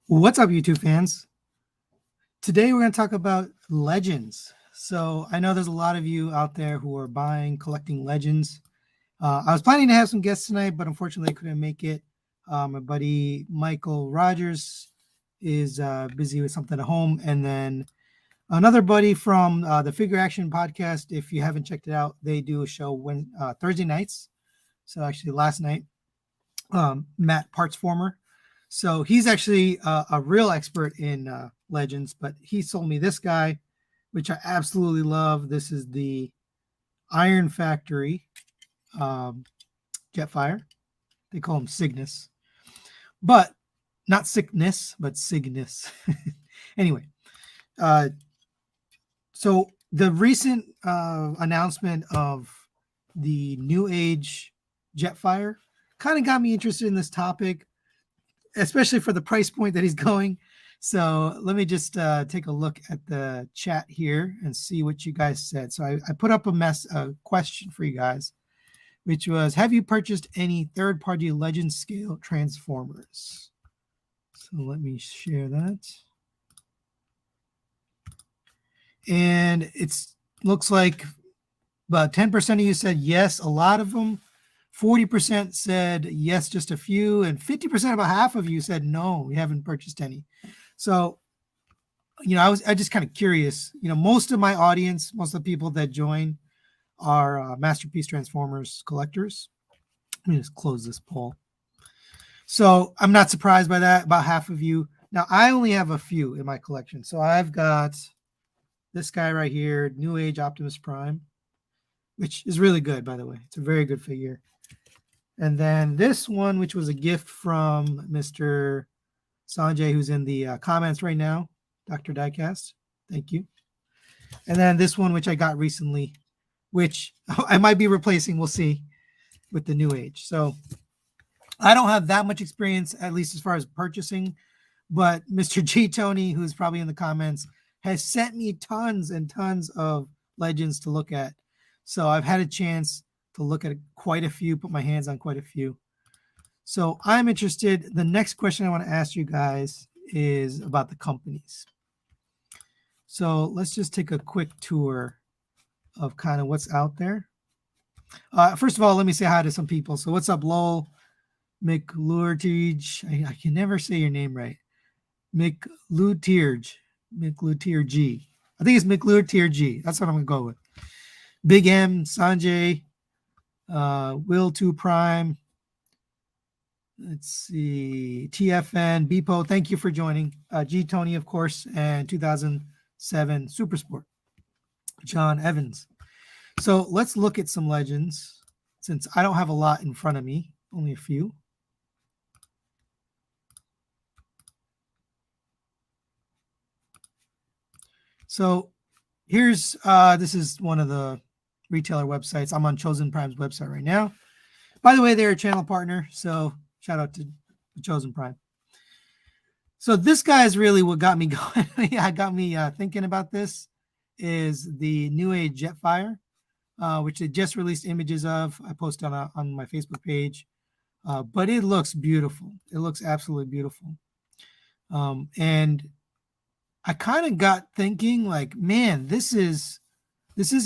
What's up, YouTube fans? Today we're going to talk about legends. So I know there's a lot of you out there who are collecting legends. I was planning to have some guests tonight, but unfortunately I couldn't make it. My buddy Michael Rogers is busy with something at home. And then another buddy from the Figure Action podcast, if you haven't checked it out, they do a show Thursday nights. So actually last night, Matt Partsformer. So he's actually a real expert in legends, but he sold me this guy, which I absolutely love. This is the Iron Factory Jetfire. They call him Cygnus, but not sickness, but Cygnus. Anyway, so the recent announcement of the New Age Jetfire kind of got me interested in this topic, especially for the price point that he's going. So let me just take a look at the chat here and see what you guys said. So I put up a question for you guys, which was, have you purchased any third-party legend scale transformers? So let me share that. And it looks like about 10% of you said yes, a lot of them. 40% said yes, just a few, and 50%, about half of you, said no, we haven't purchased any. So, I just kind of curious. Most of my audience, most of the people that join are Masterpiece Transformers collectors. Let me just close this poll. So I'm not surprised by that, about half of you. Now, I only have a few in my collection. So I've got this guy right here, New Age Optimus Prime, which is really good, by the way. It's a very good figure. And then this one, which was a gift from Mr. Sanjay, who's in the comments right now, Dr. Diecast. Thank you. And then this one, which I got recently, which I might be replacing, we'll see, with the New Age. So I don't have that much experience, at least as far as purchasing, but Mr. G. Tony, who's probably in the comments, has sent me tons and tons of legends to look at. So I've had a chance to look at quite a few, put my hands on quite a few. So I'm interested. The next question I want to ask you guys is about the companies. So let's just take a quick tour of kind of what's out there. First of all, let me say hi to some people. So what's up, Lowell? McLurtige. I can never say your name right. McLurtige. McLurtige. I think it's McLurtige. That's what I'm going to go with. Big M, Sanjay, Will 2 Prime. Let's see. TFN, Beepo. Thank you for joining. G Tony, of course, and 2007 Super Sport. John Evans. So let's look at some legends, since I don't have a lot in front of me, only a few. So here's this is one of the retailer websites. I'm on Chosen Prime's website right now. By the way, they're a channel partner, so shout out to Chosen Prime. So this guy is really what got me going. got me thinking about this is the New Age Jetfire, which they just released images of. I posted on my Facebook page, but it looks beautiful. It looks absolutely beautiful. And I kind of got thinking, like, man, this is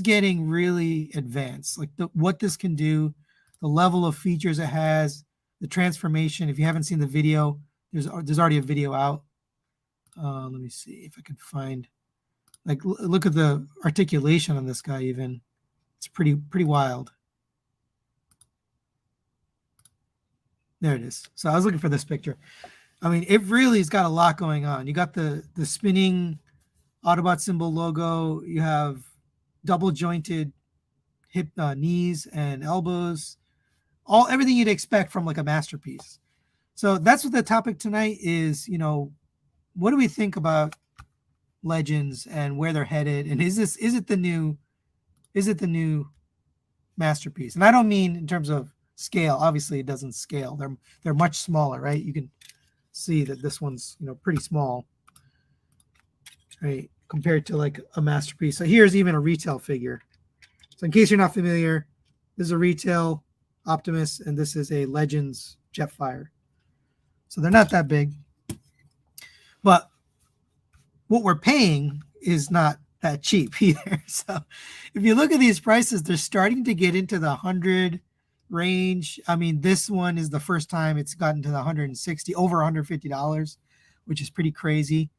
getting really advanced. Like what this can do, the level of features it has, the transformation. If you haven't seen the video, there's already a video out. Let me see if I can find. Like, look at the articulation on this guy. Even it's pretty wild. There it is. So I was looking for this picture. I mean, it really has got a lot going on. You got the spinning Autobot symbol logo. You have double jointed hip knees and elbows. Everything you'd expect from like a masterpiece. So that's what the topic tonight is. What do we think about legends and where they're headed? And is it the new masterpiece? And I don't mean in terms of scale. Obviously, it doesn't scale. They're much smaller, right? You can see that this one's pretty small, right, compared to like a masterpiece. So here's even a retail figure. So in case you're not familiar, this is a retail Optimus, and this is a Legends Jetfire. So they're not that big. what we're paying is not that cheap either. So if you look at these prices, they're starting to get into the 100 range. I mean, this one is the first time it's gotten to the 160, over $150, which is pretty crazy.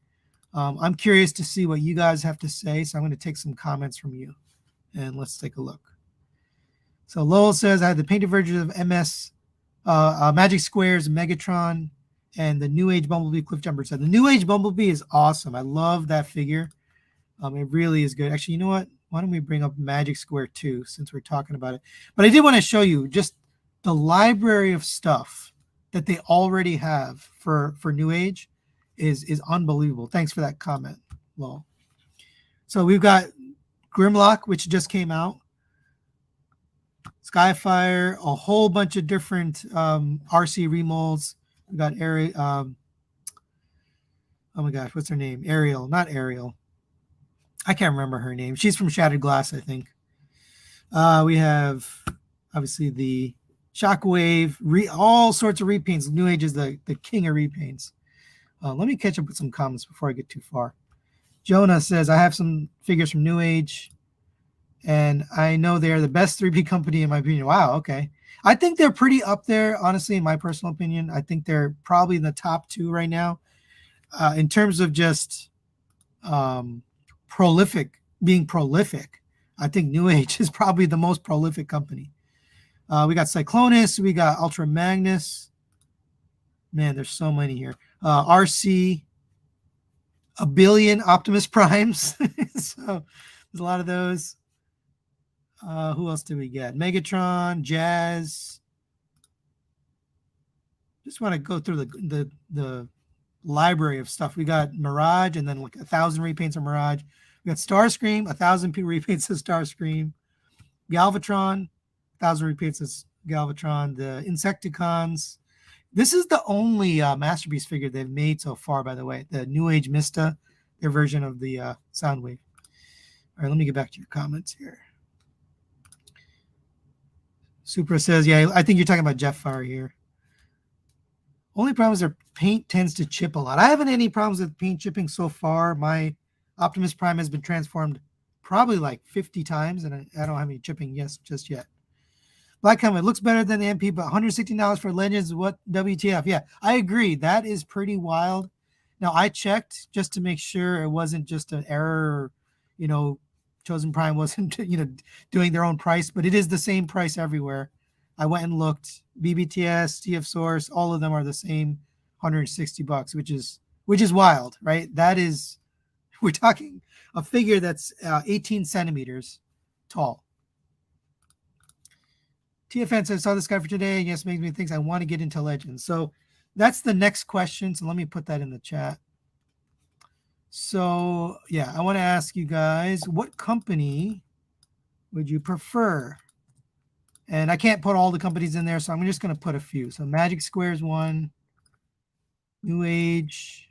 I'm curious to see what you guys have to say. So I'm going to take some comments from you and let's take a look. So Lowell says, I had the painted version of MS Magic Squares, Megatron, and the New Age Bumblebee Cliffjumper set. The New Age Bumblebee is awesome. I love that figure. It really is good. Actually, you know what? Why don't we bring up Magic Square 2 since we're talking about it? But I did want to show you just the library of stuff that they already have for New Age is unbelievable. Thanks for that comment, Lowell. So we've got Grimlock, which just came out. Skyfire, a whole bunch of different RC remolds. We got Ariel. Oh my gosh, what's her name? Ariel, not Ariel. I can't remember her name. She's from Shattered Glass, I think. We have obviously the Shockwave, all sorts of repaints. New Age is the king of repaints. Let me catch up with some comments before I get too far. Jonah says, I have some figures from New Age, and I know they're the best 3P company in my opinion. Wow, okay. I think they're pretty up there, honestly, in my personal opinion. I think they're probably in the top 2 right now. In terms of just being prolific, I think New Age is probably the most prolific company. We got Cyclonus, we got Ultra Magnus. Man, there's so many here. RC, a billion Optimus Primes. So there's a lot of those. Who else do we get? Megatron, Jazz. Just want to go through the library of stuff. We got Mirage, and then like 1,000 repaints of Mirage. We got Starscream, 1,000 repaints of Starscream. Galvatron, 1,000 repaints of Galvatron. The Insecticons. This is the only Masterpiece figure they've made so far, by the way. The New Age Mista, their version of the Soundwave. All right, let me get back to your comments here. Supra says, yeah, I think you're talking about Jetfire here. Only problem is their paint tends to chip a lot. I haven't had any problems with paint chipping so far. My Optimus Prime has been transformed probably like 50 times, and I don't have any chipping just yet. Black Helmet looks better than the MP, but $116 for Legends. What WTF? Yeah, I agree. That is pretty wild. Now, I checked just to make sure it wasn't just an error, or, Chosen Prime wasn't, doing their own price, but it is the same price everywhere. I went and looked. BBTS, TF Source, all of them are the same $160, which is wild, right? We're talking a figure that's 18 centimeters tall. TFN says, saw this guy for today. Yes, makes me think I want to get into Legends. So that's the next question. So let me put that in the chat. So yeah, I want to ask you guys, what company would you prefer? And I can't put all the companies in there, so I'm just going to put a few. So Magic Squares one, New Age,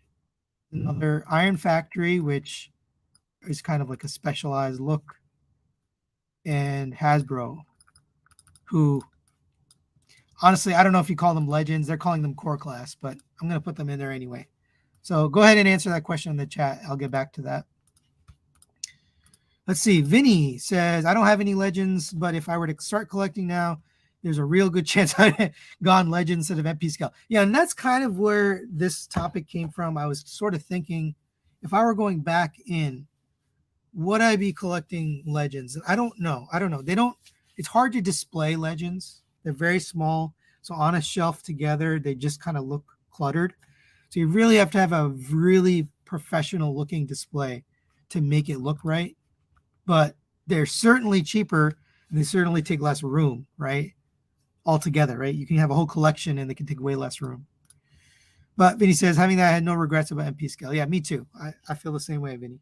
another Iron Factory, which is kind of like a specialized look, and Hasbro, who honestly, I don't know if you call them Legends. They're calling them Core Class, but I'm going to put them in there anyway. So go ahead and answer that question in the chat. I'll get back to that. Let's see. Vinny says, I don't have any Legends, but if I were to start collecting now, there's a real good chance I'd gone Legends instead of MP scale. Yeah, and that's kind of where this topic came from. I was sort of thinking, if I were going back in, would I be collecting Legends? And I don't know. It's hard to display Legends. They're very small. So on a shelf together, they just kind of look cluttered. So you really have to have a really professional looking display to make it look right. But they're certainly cheaper and they certainly take less room, right? Altogether, right? You can have a whole collection and they can take way less room. But Vinny says, having that, I had no regrets about MP scale. Yeah, me too. I feel the same way, Vinny.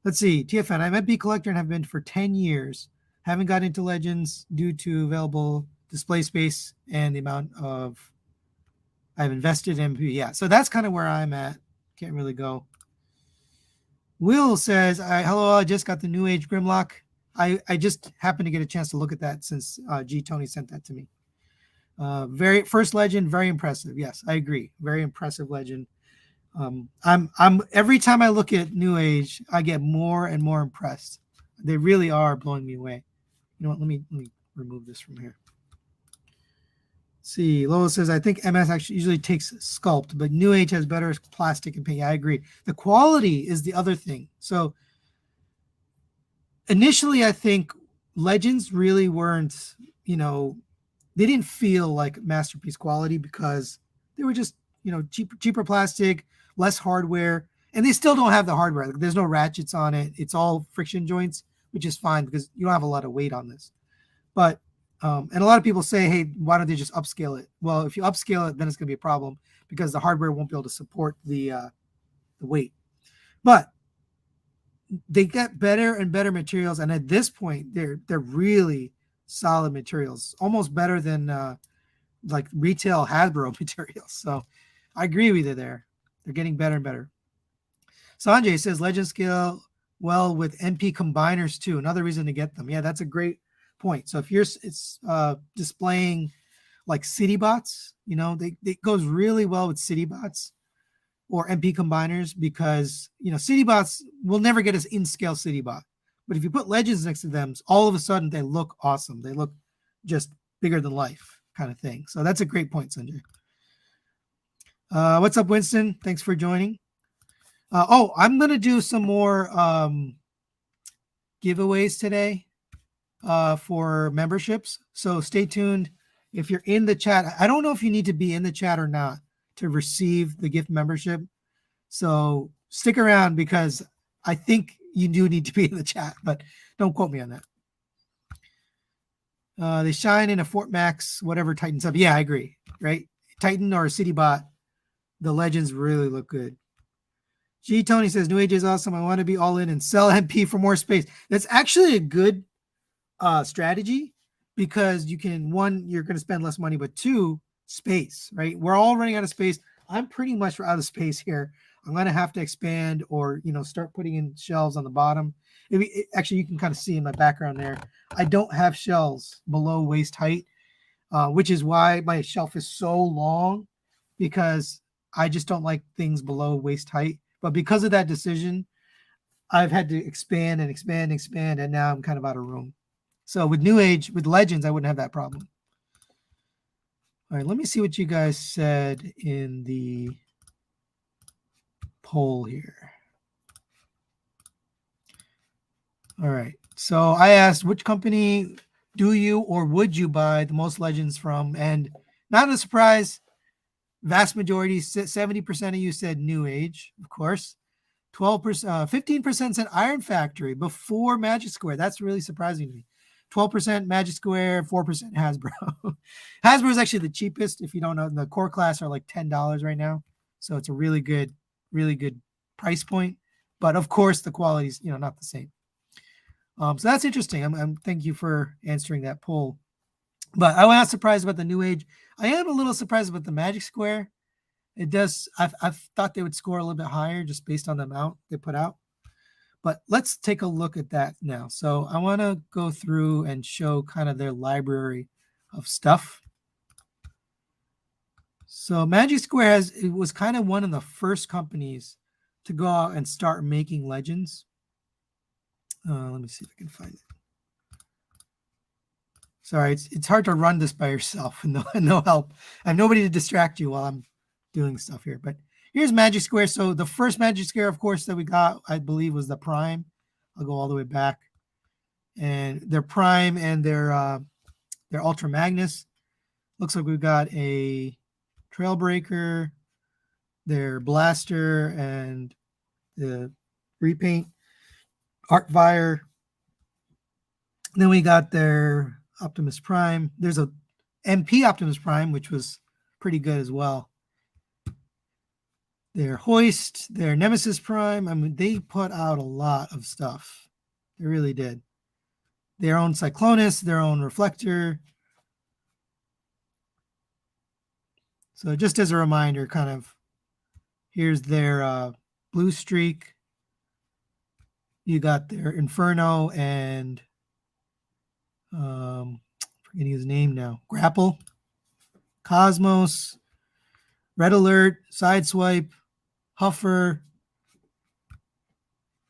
Let's see. TFN, I'm an MP collector and have been for 10 years. Haven't got into Legends due to available display space and the amount of I've invested in MP. Yeah, so that's kind of where I'm at. Can't really go. Will says, hello, I just got the New Age Grimlock. I just happened to get a chance to look at that since G. Tony sent that to me. First Legend, very impressive. Yes, I agree. Very impressive Legend. I'm every time I look at New Age, I get more and more impressed. They really are blowing me away. You know what? Let me remove this from here. See, Lois says, I think MS actually usually takes sculpt, but New Age has better plastic and paint. Yeah, I agree. The quality is the other thing. So initially, I think Legends really weren't, they didn't feel like masterpiece quality because they were just, cheaper plastic, less hardware, and they still don't have the hardware. Like, there's no ratchets on it. It's all friction joints, which is fine because you don't have a lot of weight on this. But and a lot of people say, hey, why don't they just upscale it? Well, if you upscale it, then it's going to be a problem because the hardware won't be able to support the weight. But they get better and better materials, and at this point, they're really solid materials, almost better than like retail Hasbro materials. So I agree with you there. They're getting better and better. Sanjay says Legend scale well with MP combiners too. Another reason to get them. Yeah, that's a great point. So if you're displaying like city bots, they goes really well with city bots or MP combiners because city bots will never get us in scale city bot. But if you put legends next to them, all of a sudden they look awesome. They look just bigger than life kind of thing. So that's a great point, Sanjay. What's up, Winston? Thanks for joining. I'm gonna do some more giveaways today for memberships. So stay tuned. If you're in the chat, I don't know if you need to be in the chat or not to receive the gift membership. So stick around because I think you do need to be in the chat, but don't quote me on that. They shine in a Fort Max, whatever Titan sub. Yeah, I agree. Right? Titan or City Bot, the legends really look good. G Tony says New Age is awesome. I want to be all in and sell MP for more space. That's actually a good strategy because you can, one, you're going to spend less money, but two, space, right? We're all running out of space. I'm pretty much out of space here. I'm going to have to expand or, start putting in shelves on the bottom. Actually, you can kind of see in my background there. I don't have shelves below waist height, which is why my shelf is so long because I just don't like things below waist height. But because of that decision, I've had to expand and expand and expand, and now I'm kind of out of room. So with New Age, with Legends, I wouldn't have that problem. All right, let me see what you guys said in the poll here. All right, so I asked which company do you or would you buy the most Legends from? And not a surprise, vast majority, 70% of you said New Age, of course. 12%, 15% said Iron Factory before Magic Square. That's really surprising to me. 12% Magic Square, 4% Hasbro. Hasbro is actually the cheapest. If you don't know, the core class are like $10 right now. So it's a really good price point. But of course, the quality is not the same. So that's interesting. I'm thank you for answering that poll. But I was not surprised about the New Age. I am a little surprised about the Magic Square. It does. I've thought they would score a little bit higher just based on the amount they put out. But let's take a look at that now. So I want to go through and show kind of their library of stuff. So Magic Square it was kind of one of the first companies to go out and start making legends. Let me see if I can find it. Sorry, it's hard to run this by yourself and no help. I have nobody to distract you while I'm doing stuff here. But here's Magic Square. So the first Magic Square, of course, that we got, I believe, was the Prime. I'll go all the way back. And their Prime and their Ultra Magnus. Looks like we've got a Trailbreaker, their Blaster, and the repaint, Arcvire. Then we got their Optimus Prime. There's a MP Optimus Prime, which was pretty good as well. Their Hoist, their Nemesis Prime. I mean, they put out a lot of stuff. They really did. Their own Cyclonus, their own Reflector. So just as a reminder, kind of, here's their Blue Streak. You got their Inferno and forgetting his name now. Grapple, Cosmos, Red Alert, Sideswipe, Huffer,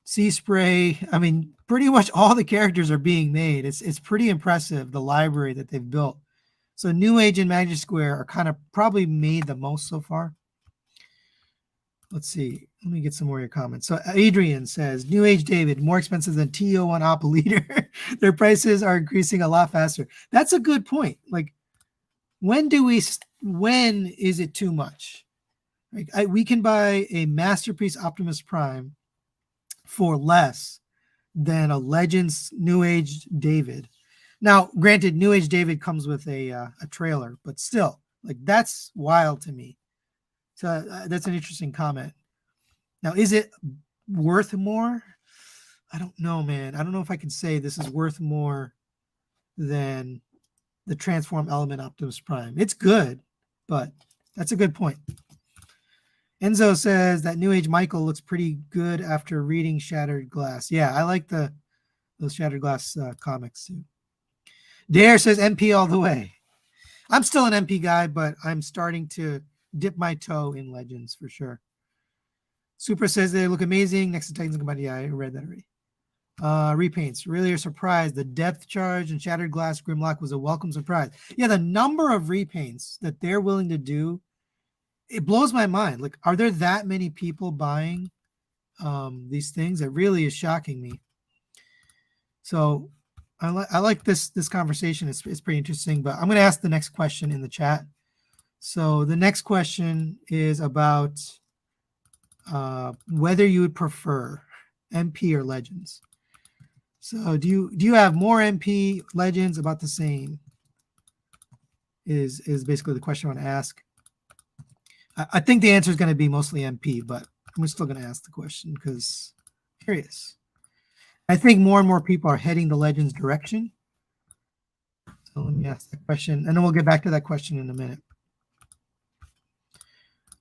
Sea Spray. I mean, pretty much all the characters are being made. It's pretty impressive, the library that they've built. So New Age and Magic Square are kind of probably made the most so far. Let's see. Let me get some more of your comments. So Adrian says, New Age David, more expensive than TO1 Op Leader. Their prices are increasing a lot faster. That's a good point. Like, when is it too much? Like, we can buy a Masterpiece Optimus Prime for less than a Legends New Age David. Now, granted, New Age David comes with a trailer, but still, like, that's wild to me. So that's an interesting comment. Now, is it worth more? I don't know, man. I don't know if I can say this is worth more than the Transform Element Optimus Prime. It's good, but that's a good point. Enzo says that New Age Michael looks pretty good after reading Shattered Glass. Yeah, I like those Shattered Glass comics too. Dare says MP all the way. I'm still an MP guy, but I'm starting to dip my toe in Legends for sure. Super says they look amazing. Next to Titans and Combined. Yeah, I read that already. Repaints. Really a surprise. The Depth Charge and Shattered Glass Grimlock was a welcome surprise. Yeah, the number of repaints that they're willing to do, it blows my mind. Like, are there that many people buying these things? It really is shocking me. So I like this conversation. It's pretty interesting, but I'm going to ask the next question in the chat. So the next question is about whether you would prefer MP or Legends. So do you have more MP, Legends, about the same? Is basically the question I want to ask. I think the answer is going to be mostly MP, but I'm still going to ask the question because I'm curious. I think more and more people are heading the Legends direction. So let me ask the question, and then we'll get back to that question in a minute.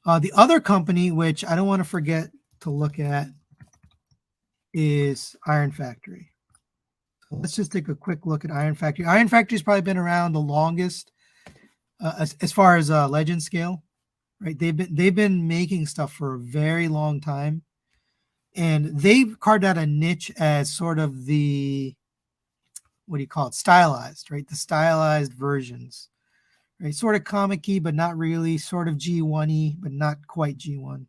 The other company, which I don't want to forget to look at, is Iron Factory. So let's just take a quick look at Iron Factory. Iron Factory's probably been around the longest as far as legend scale, right? They've been making stuff for a very long time, and they've carved out a niche as sort of the, what do you call it? Stylized, right? The stylized versions. Right, sort of comic-y, but not really. Sort of G1-y, but not quite G1.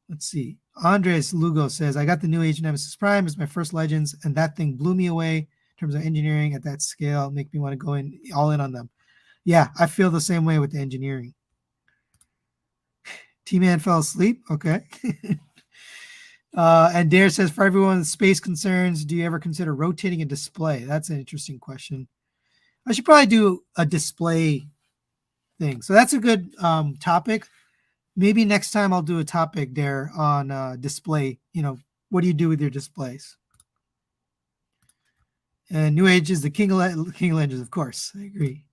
Let's see. Andres Lugo says, I got the New Age Nemesis Prime as my first Legends, and that thing blew me away in terms of engineering at that scale. Make me want to go all in on them. Yeah, I feel the same way with the engineering. T-Man fell asleep. Okay. And Dare says, for everyone with space concerns, do you ever consider rotating a display? That's an interesting question. I should probably do a display thing. So that's a good topic. Maybe next time I'll do a topic there on display. You know, what do you do with your displays? And New Age is the king of Legends, of course. I agree.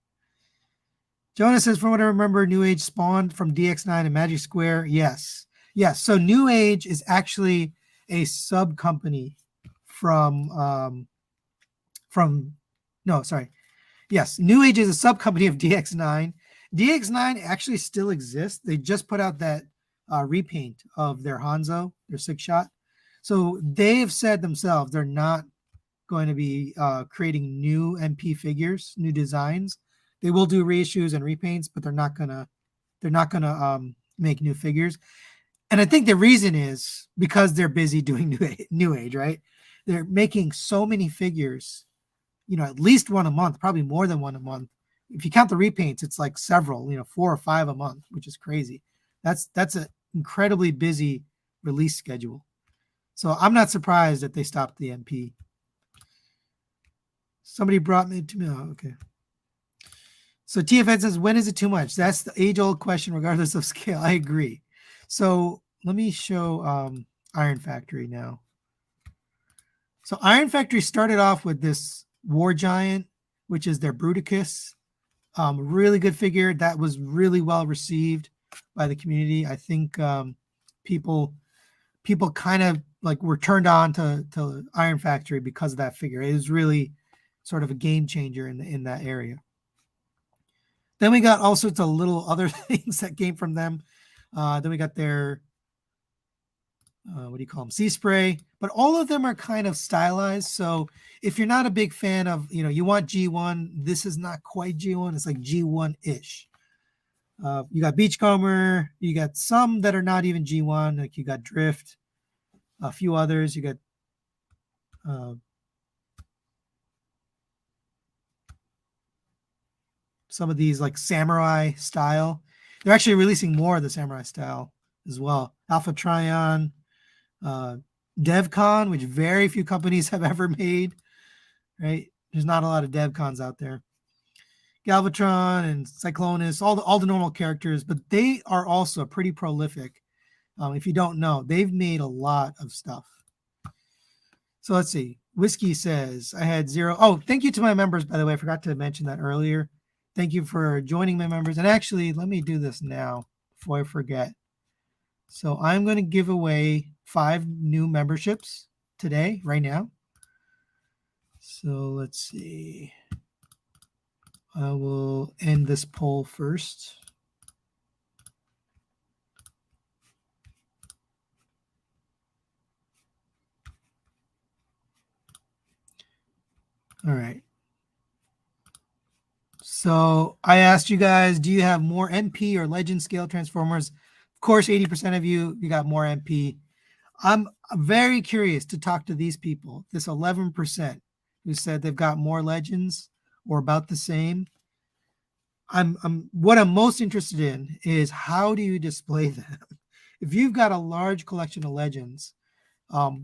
Jonah says, from what I remember, New Age spawned from DX9 and Magic Square. Yes. Yes. So New Age is actually a sub company from Yes, New Age is a sub-company of DX9. DX9 actually still exists. They just put out that repaint of their Hanzo, their six-shot. So they have said themselves they're not going to be creating new MP figures, new designs. They will do reissues and repaints, but they're not gonna make new figures. And I think the reason is because they're busy doing New Age, right? They're making so many figures, you know, at least one a month, probably more than one a month. If you count the repaints, it's like several, 4 or 5 a month, which is crazy. That's an incredibly busy release schedule. So I'm not surprised that they stopped the MP. Somebody brought me to me. Oh, okay. So TFN says, when is it too much? That's the age-old question, regardless of scale. I agree. So let me show Iron Factory now. So Iron Factory started off with this War Giant, which is their Bruticus. Really good figure that was really well received by the community. I think people kind of like were turned on to Iron Factory because of that figure. It was really sort of a game changer in that area. Then we got all sorts of little other things that came from them. Then we got their, what do you call them? Sea Spray. But all of them are kind of stylized. So if you're not a big fan of, you want G1, this is not quite G1. It's like G1-ish. You got Beachcomber. You got some that are not even G1. Like you got Drift. A few others. You got some of these like samurai style. They're actually releasing more of the samurai style as well. Alpha Trion, DevCon, which very few companies have ever made, right? There's not a lot of DevCons out there. Galvatron and Cyclonus, all the normal characters, but they are also pretty prolific. If you don't know, they've made a lot of stuff. So let's see. Whiskey says, I had 0. Oh, thank you to my members, by the way. I forgot to mention that earlier. Thank you for joining my members. And actually, let me do this now before I forget. So I'm going to give away 5 new memberships today, right now. So let's see. I will end this poll first. All right. So I asked you guys, do you have more MP or legend scale transformers? Of course, 80% of you got more MP. I'm very curious to talk to these people, this 11% who said they've got more legends or about the same. What I'm most interested in is how do you display them? If you've got a large collection of legends,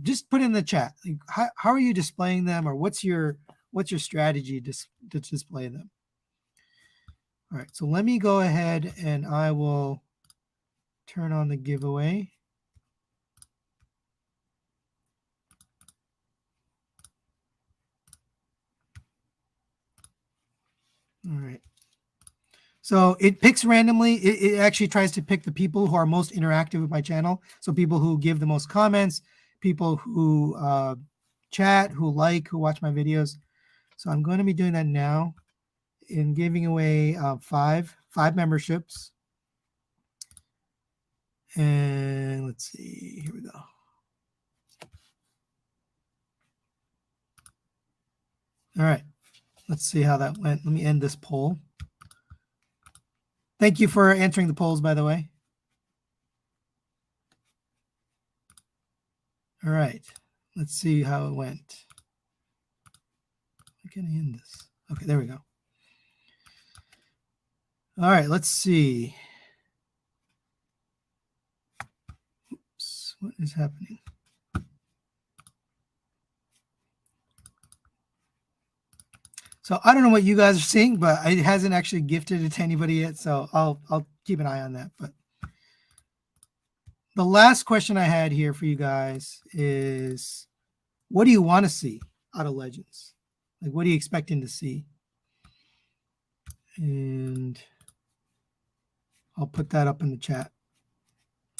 just put in the chat. Like, how are you displaying them, or what's your strategy to display them? All right, so let me go ahead and I will turn on the giveaway. All right. So it picks randomly. It actually tries to pick the people who are most interactive with my channel. So people who give the most comments, people who chat, who watch my videos. So I'm going to be doing that now in giving away 5 memberships. And let's see, here we go. All right, let's see how that went. Let me end this poll. Thank you for answering the polls, by the way. All right, let's see how it went. How can I end this? Okay, there we go. All right, let's see. Oops, what is happening? So I don't know what you guys are seeing, but it hasn't actually gifted it to anybody yet. So I'll keep an eye on that. But the last question I had here for you guys is, what do you want to see out of Legends? Like, what are you expecting to see? And I'll put that up in the chat.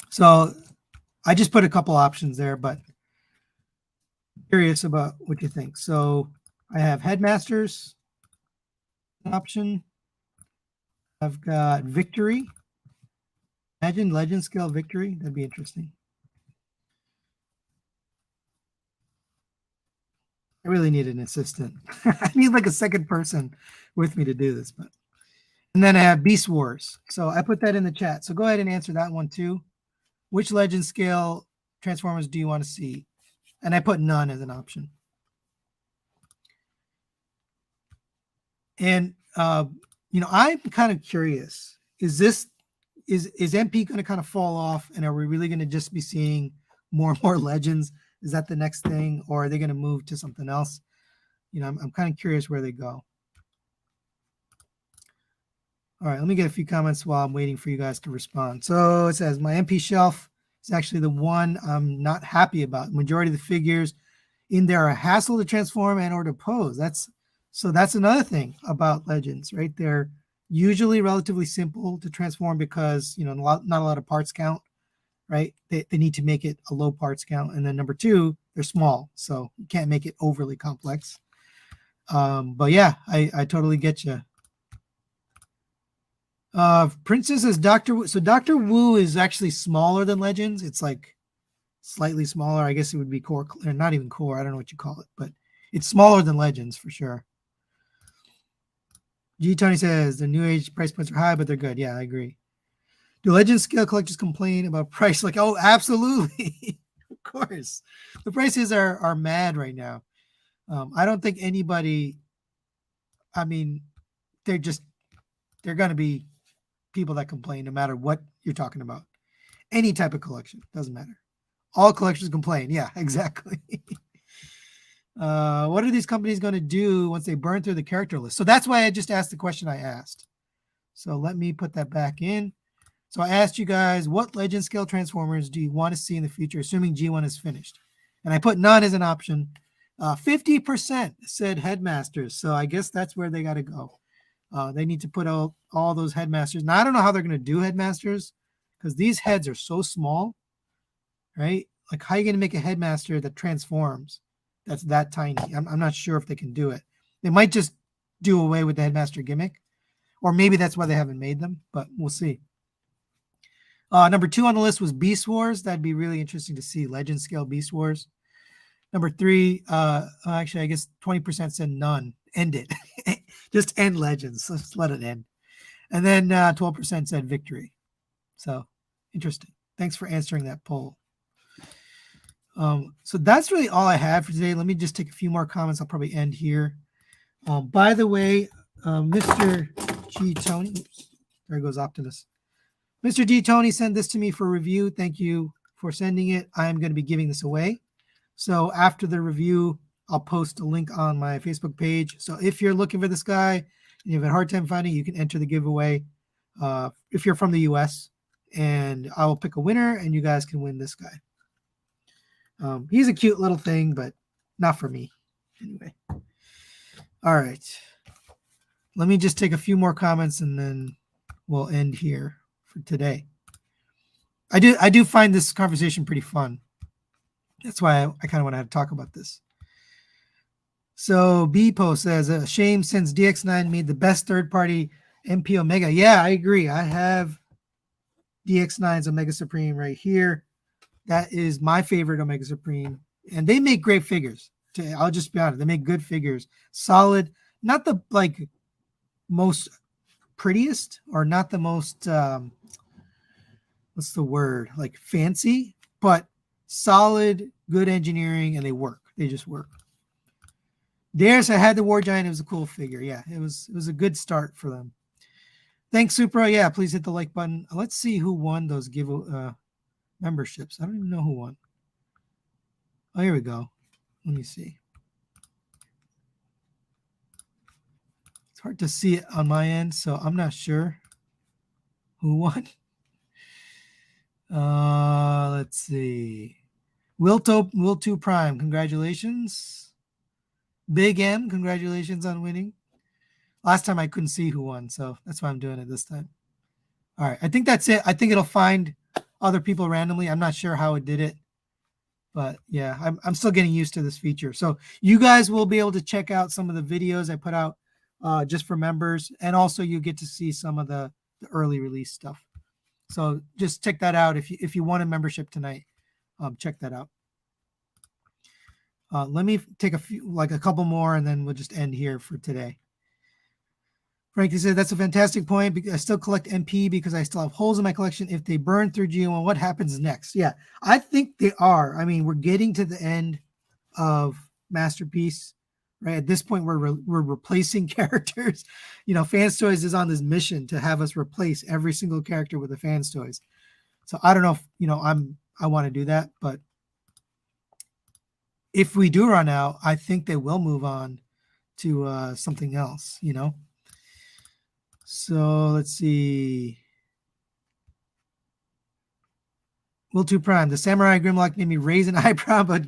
So I just put a couple options there, but I'm curious about what you think. So I have Headmasters option. I've got Victory. Imagine Legend Scale Victory. That'd be interesting. I really need an assistant. I need like a second person with me to do this. But and then I have Beast Wars. So I put that in the chat. So go ahead and answer that one too. Which Legend Scale Transformers do you want to see? And I put none as an option. And I'm kind of curious. Is MP going to kind of fall off, and are we really going to just be seeing more and more Legends? Is that the next thing, or are they going to move to something else? I'm kind of curious where they go. All right, let me get a few comments while I'm waiting for you guys to respond. So it says, my MP shelf is actually the one I'm not happy about. Majority of the figures in there are a hassle to transform and or to pose. That's another thing about Legends, right? They're usually relatively simple to transform because, not a lot of parts count, right? They need to make it a low parts count. And then number 2, they're small, so you can't make it overly complex. But yeah, I totally get you. Princess is Dr. Wu. So Dr. Wu is actually smaller than Legends. It's like slightly smaller. I guess it would be core, or not even core. I don't know what you call it, but it's smaller than Legends for sure. G Tony says the new age price points are high, but they're good. Yeah, I agree. Do Legends scale collectors complain about price? Like, oh, absolutely. Of course. The prices are mad right now. I don't think anybody, I mean, they're going to be people that complain no matter what you're talking about. Any type of collection, doesn't matter. All collectors complain. Yeah, exactly. What are these companies going to do once they burn through the character list? So that's why I just asked the question I asked. So let me put that back in. So I asked you guys, what legend scale transformers do you want to see in the future, assuming G1 is finished? And I put none as an option. 50% said headmasters. So I guess that's where they got to go. They need to put out all those headmasters. Now, I don't know how they're going to do headmasters because these heads are so small, right? Like, how are you going to make a headmaster that transforms that's that tiny? I'm not sure if they can do it. They might just do away with the headmaster gimmick, or maybe that's why they haven't made them, but we'll see. Number 2 on the list was Beast Wars. That'd be really interesting to see, legend scale Beast Wars. Number 3, actually, I guess 20% said none. End it. Just end Legends. Let's let it end. And then 12% said victory. So interesting. Thanks for answering that poll. So that's really all I have for today. Let me just take a few more comments. I'll probably end here. By the way, Mr. G. Tony, oops, there goes Optimus. Mr. D. Tony sent this to me for review. Thank you for sending it. I'm going to be giving this away. So after the review, I'll post a link on my Facebook page. So if you're looking for this guy and you have a hard time finding, you can enter the giveaway if you're from the US. And I will pick a winner and you guys can win this guy. He's a cute little thing, but not for me. Anyway. All right. Let me just take a few more comments and then we'll end here for today. I do find this conversation pretty fun. That's why I kind of want to talk about this. So BPO says, a shame since DX9 made the best third-party MP Omega. Yeah, I agree. I have DX9's Omega Supreme right here. That is my favorite Omega Supreme. And they make great figures. I'll just be honest. They make good figures. Solid. Not the like most prettiest or not the most what's the word? Like fancy, but solid, good engineering, and they work. They just work. Darius, I had the War Giant. It was a cool figure. Yeah, it was a good start for them. Thanks, Supra. Yeah, please hit the like button. Let's see who won those memberships. I don't even know who won. Oh, here we go. Let me see. It's hard to see it on my end, so I'm not sure who won. Let's see. Will2 Prime, congratulations. Big M, congratulations on winning. Last time I couldn't see who won, so that's why I'm doing it this time. All right, I think that's it. I think it'll find other people randomly. I'm not sure how it did it, but yeah, I'm still getting used to this feature. So you guys will be able to check out some of the videos I put out just for members, and also you get to see some of the early release stuff. So just check that out if you want a membership tonight. Check that out. Let me take a couple more, and then we'll just end here for today. Frankie said, that's a fantastic point. I still collect MP because I still have holes in my collection. If they burn through G1, what happens next? Yeah, I think they are. I mean, we're getting to the end of Masterpiece, right? At this point, we're replacing characters. You know, Fans Toys is on this mission to have us replace every single character with the Fans Toys. So I don't know if, you know, I want to do that, but if we do run out, I think they will move on to something else, you know? So let's see. Will2 Prime, the Samurai Grimlock made me raise an eyebrow, but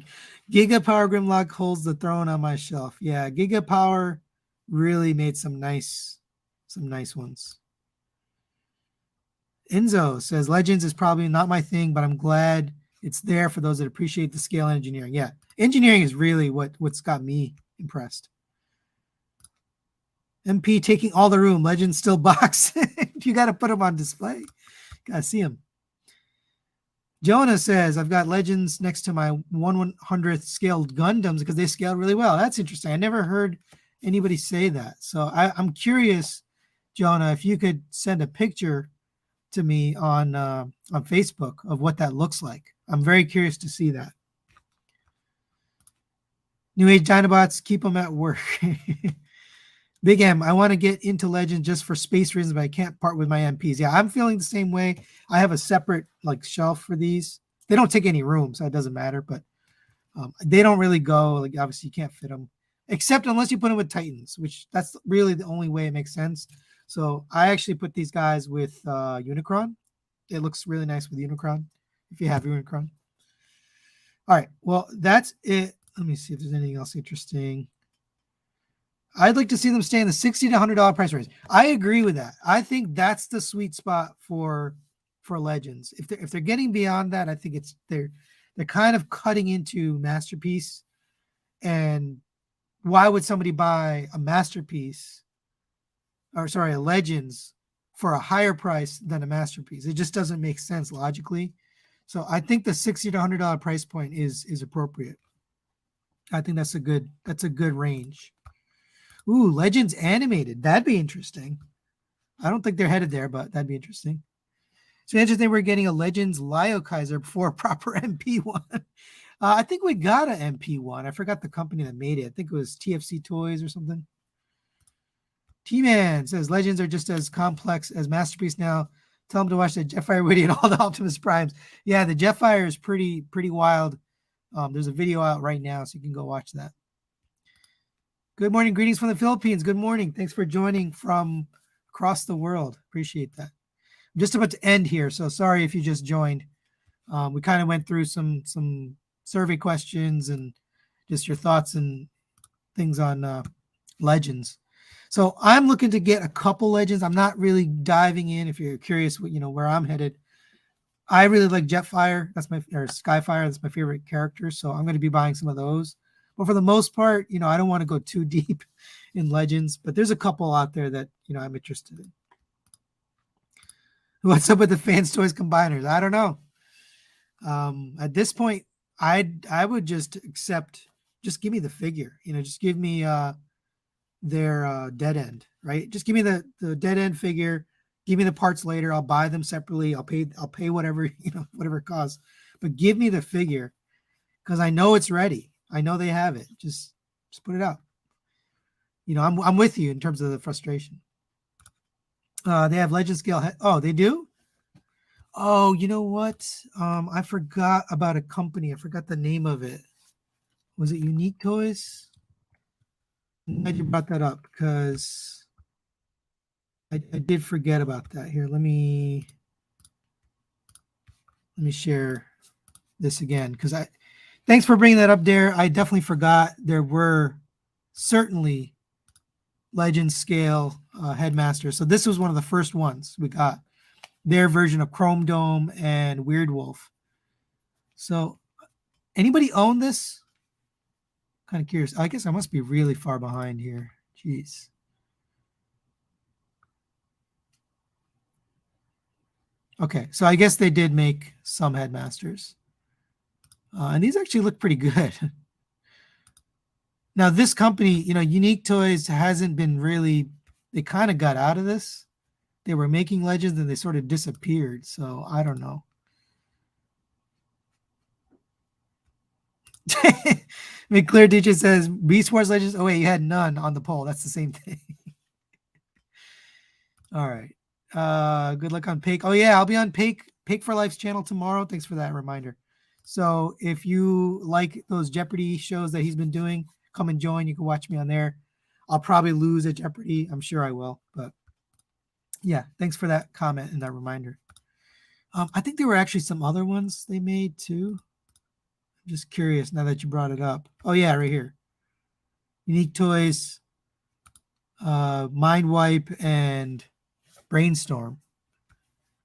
Giga Power Grimlock holds the throne on my shelf. Yeah, Giga Power really made some nice ones. Enzo says, Legends is probably not my thing, but I'm glad it's there for those that appreciate the scale and engineering. Yeah, engineering is really what's got me impressed. MP taking all the room. Legends still box. You got to put them on display. Got to see them. Jonah says, I've got Legends next to my 1/100th scaled Gundams because they scaled really well. That's interesting. I never heard anybody say that. So I'm curious, Jonah, if you could send a picture to me on Facebook of what that looks like. I'm very curious to see that. New Age Dinobots, keep them at work. Big M, I want to get into Legends just for space reasons, but I can't part with my MPs. Yeah, I'm feeling the same way. I have a separate like shelf for these. They don't take any room, so it doesn't matter. But they don't really go. Like obviously, you can't fit them, except unless you put them with Titans, which that's really the only way it makes sense. So I actually put these guys with Unicron. It looks really nice with Unicron if you have Unicron. All right, well that's it. Let me see if there's anything else interesting. I'd like to see them stay in the $60 to $100 price range. I agree with that. I think that's the sweet spot for Legends. If they're getting beyond that, I think they're kind of cutting into Masterpiece. And why would somebody buy a Masterpiece or a Legends for a higher price than a Masterpiece? It just doesn't make sense logically. So I think the $60 to $100 price point is appropriate. I think that's a good range. Ooh, Legends animated. That'd be interesting. I don't think they're headed there, but that'd be interesting. So interesting, we're getting a Legends Lio Kaiser before a proper MP one. I think we got an MP one. I forgot the company that made it. I think it was TFC Toys or something. T-Man says Legends are just as complex as Masterpiece now. Tell them to watch the Jetfire video and all the Optimus Primes. Yeah, the Jetfire is pretty wild. There's a video out right now, so you can go watch that. Good morning. Greetings from the Philippines. Good morning. Thanks for joining from across the world. Appreciate that. I'm just about to end here, so sorry if you just joined. We kind of went through some survey questions and just your thoughts and things on Legends. So I'm looking to get a couple Legends. I'm not really diving in. If you're curious, where I'm headed, I really like Jetfire. Or Skyfire. That's my favorite character. So I'm going to be buying some of those. But for the most part, I don't want to go too deep in Legends, but there's a couple out there that, I'm interested in. What's up with the Fans Toys Combiners? I don't know. At this point, I would just accept, just give me the figure, just give me their dead end, right? Just give me the dead end figure. Give me the parts later. I'll buy them separately. I'll pay whatever, whatever it costs, but give me the figure because I know it's ready. I know they have it. Just put it out. I'm with you in terms of the frustration. They have Legend Scale. Oh, they do? Oh, you know what? I forgot about a company. I forgot the name of it. Was it Unique Toys? I'm glad you brought that up because I did forget about that. Here, let me share this again because thanks for bringing that up there. I definitely forgot there were certainly Legend Scale Headmasters. So this was one of the first ones we got. Their version of Chrome Dome and Weird Wolf. So anybody own this? Kind of curious. I guess I must be really far behind here. Jeez. Okay, so I guess they did make some Headmasters. And these actually look pretty good. Now, this company, Unique Toys hasn't been really, they kind of got out of this. They were making Legends and they sort of disappeared. So I don't know. McClear Teacher says, Beast Wars Legends. Oh, wait, you had none on the poll. That's the same thing. All right. Good luck on Pake. Oh, yeah, I'll be on Pake for Life's channel tomorrow. Thanks for that reminder. So if you like those Jeopardy shows that he's been doing, come and join. You can watch me on there. I'll probably lose at Jeopardy. I'm sure I will. But yeah, thanks for that comment and that reminder. I think there were actually some other ones they made too. I'm just curious now that you brought it up. Oh, yeah, right here. Unique Toys, Mind Wipe, and Brainstorm.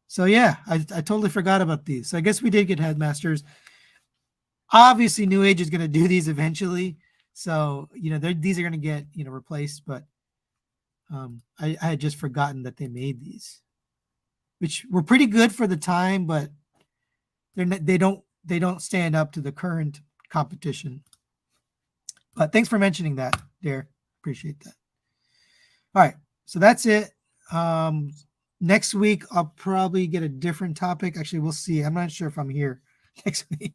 So yeah, I totally forgot about these. So I guess we did get Headmasters. Obviously, New Age is going to do these eventually. So, these are going to get, replaced. But I had just forgotten that they made these, which were pretty good for the time, but they don't stand up to the current competition. But thanks for mentioning that, Dare. Appreciate that. All right, so that's it. Next week I'll probably get a different topic. Actually, we'll see. I'm not sure if I'm here next week.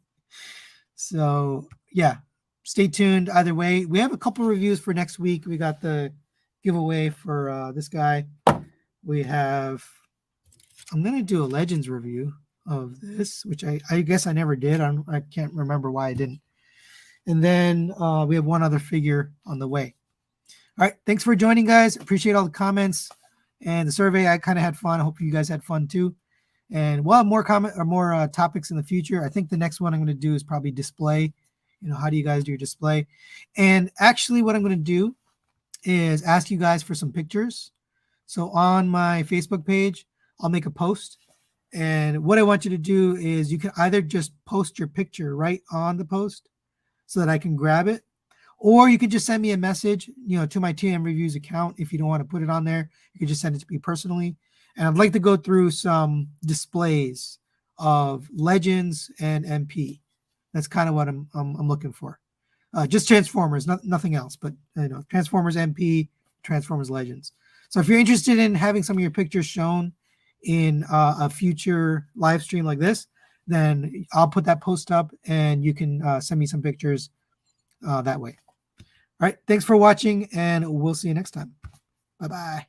So yeah, stay tuned. Either way, we have a couple reviews for next week. We got the giveaway for this guy. We have. I'm gonna do a Legends review of this, which I guess I never did. I can't remember why I didn't. And then we have one other figure on the way. All right, thanks for joining, guys. Appreciate all the comments and the survey. I kind of had fun. I hope you guys had fun too. And we'll have more topics in the future. I think the next one I'm going to do is probably display. How do you guys do your display? And actually, what I'm going to do is ask you guys for some pictures. So on my Facebook page, I'll make a post. And what I want you to do is you can either just post your picture right on the post so that I can grab it, or you can just send me a message, to my TM Reviews account. If you don't want to put it on there, you can just send it to me personally. And I'd like to go through some displays of Legends and MP. That's kind of what I'm looking for. Just Transformers, nothing else. But Transformers MP, Transformers Legends. So if you're interested in having some of your pictures shown in a future live stream like this, then I'll put that post up and you can send me some pictures that way. All right. Thanks for watching, and we'll see you next time. Bye-bye.